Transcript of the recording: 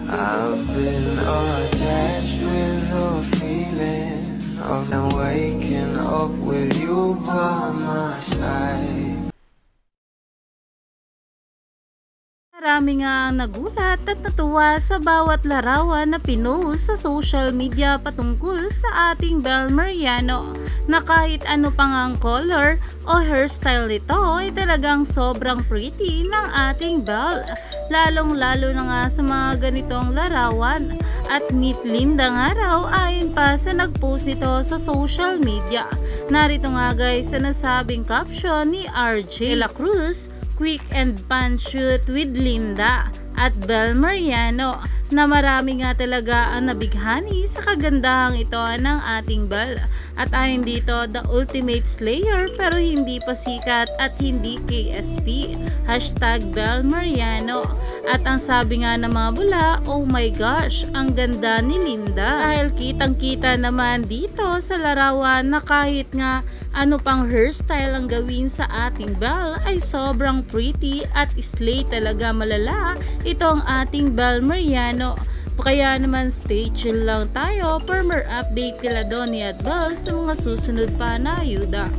I've been attached with the feeling of waking up with you by my side. Marami nga ang nagulat at natuwa sa bawat larawan na pinost sa social media patungkol sa ating Belle Mariano, na kahit ano pang ang color o hairstyle nito ay talagang sobrang pretty ng ating Belle. Lalong lalo na nga sa mga ganitong larawan, at neat linda nga raw ayon pa sa nagpost nito sa social media. Narito nga guys sa nasabing caption ni RJ De La Cruz: "Quick and fun shoot with Linda at Belle Mariano," na marami nga talaga ang nabighani sa kagandahang ito ng ating Belle. At ayon dito, the ultimate slayer pero hindi pa sikat at hindi KSP. #Belle Mariano. At ang sabi nga ng mga bula, oh my gosh, ang ganda ni Linda. Dahil kitang kita naman dito sa larawan na kahit nga ano pang hairstyle ang gawin sa ating Belle ay sobrang pretty at slay talaga malala itong ating Belle Mariano. Kaya naman stay chill lang tayo for more update kila Donnie at Belle sa mga susunod pa na ayuda.